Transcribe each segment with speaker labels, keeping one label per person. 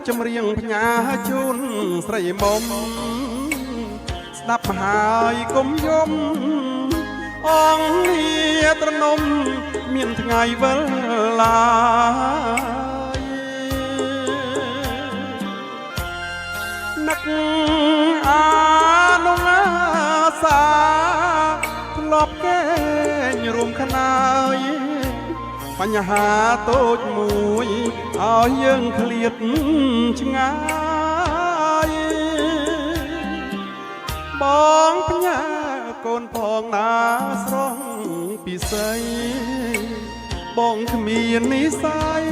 Speaker 1: ចម្រៀងផ្ញើជូនស្រីមុំស្ដាប់ហើយកុំយំអងលាត្រនំមានថ្ងៃវិលឡាយនឹកអានុអាសាធ្លាប់កេងរួមខ្នើយបញ្ហាតូចមួយឲ្យយើងឃ្លាតឆ្ងាយបងផ្ញើកូនផងណាស្រស់ពិសីបងគ្មាននិស័យ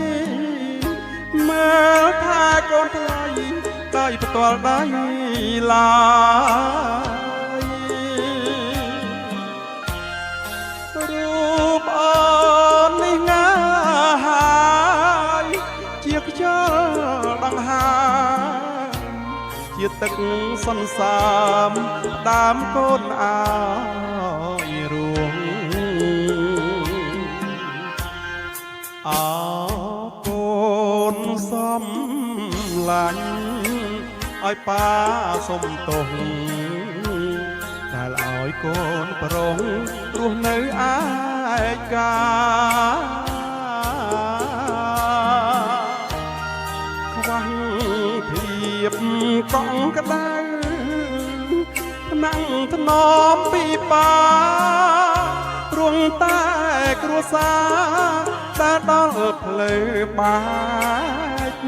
Speaker 1: មើលថាកូនថ្លៃដោយផ្ទាល់ដៃឡាយរូបអូននេះងាយជាខ្យល់ដង្ហើមជាទឹកសន្សាមដើមកូនអើយរួងអើកូនសំឡាញ់ឲ្យប៉ាសុំទោសដែលឲ្យកូនប្រុងរស់នៅឯកាខ្វះភាពកង់ក្ដៅណាំងថ្នមពីបារួងតែគ្រួសារតែដល់ផ្លូវបាច់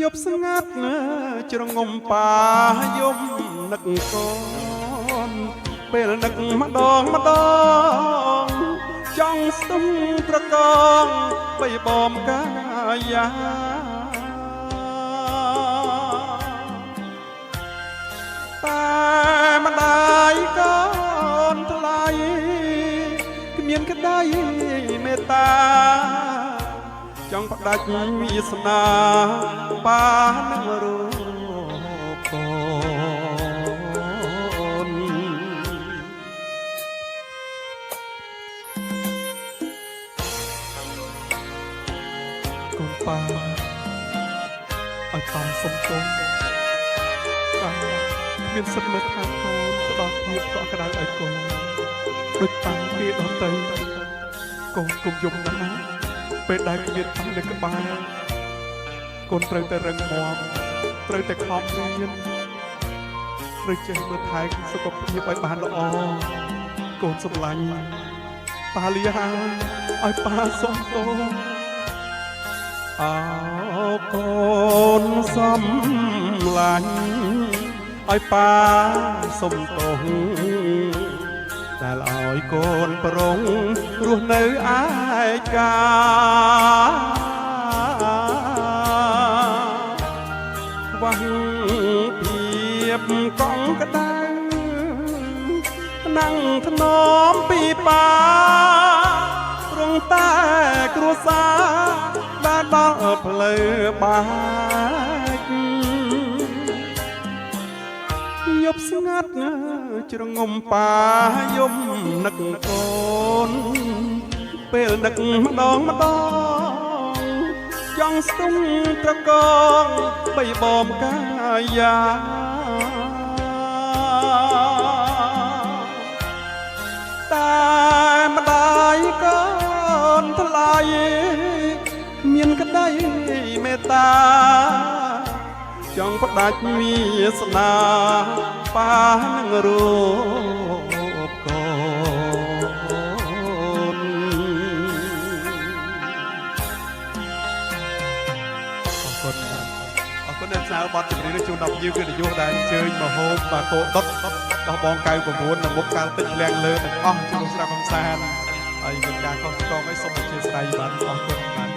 Speaker 1: យប់ស្ងាត់ជ្រងំប៉ាយំនឹកកូនពេលនឹកម្ដងចង់ស្ទុំត្រកងបីបំកាយាតែម្ដាយកូនថ្លៃគ្មានក្ដីមេត្តាចង់ផ្ដាច់វាសនាប៉ានឹងរូបកូនកូនប៉ាឲ្យប៉ាសុំទោសប៉ាមានសិទ្ធិមើលខាងកូនផ្ដោតភាពកក់ក្ដៅឲ្យកូនដូចប៉ាគេដទៃកូនកុំយំណាស់ពេលដែលគ្មានប៉ានៅក្បែរកូនត្រូវតែរឹងមាំត្រូវតែខំរៀនត្រូវចេះមើលថែសុខភាពឲ្យបានល្អកូនសម្លាញ់ប៉ាលាហើយឲ្យប៉ាសុំទោសអើកូនសម្លាញ់ឲ្យប៉ាសុំទោសដែលឲ្យកូនប្រុងរស់នៅឯកាខ្វះភាពកង់ក្ដៅណាំងថ្នមពីប៉ារងតែគ្រួសារដែលដល់ផ្លូវបាច់យប់ស្ងាត់ជ្រងំប៉ាយំនឹកកូនពេលនឹកម្ដងចង់ស្ទុំត្រកងបីបំកាយាតែម្ដាយកូនថ្លៃមានក្ដីមេត្តាចង់ផ្ដាច់វាសនាប៉ានឹងរូបកូនអរគុណអ្នកស្នាប័ណ្ណជំនាញជូនដល់យើងកិត្តិយសដែលអញ្ជើញមកហូបបាកោដុតដល់បង99នៅមុខកាលទឹកលៀងលើទាំងអស់ជំនុំស្រាប់កំសាន្តហើយមានការខុសឆ្គងឲ្យសូមអធិស្ឋានបានអរគុណ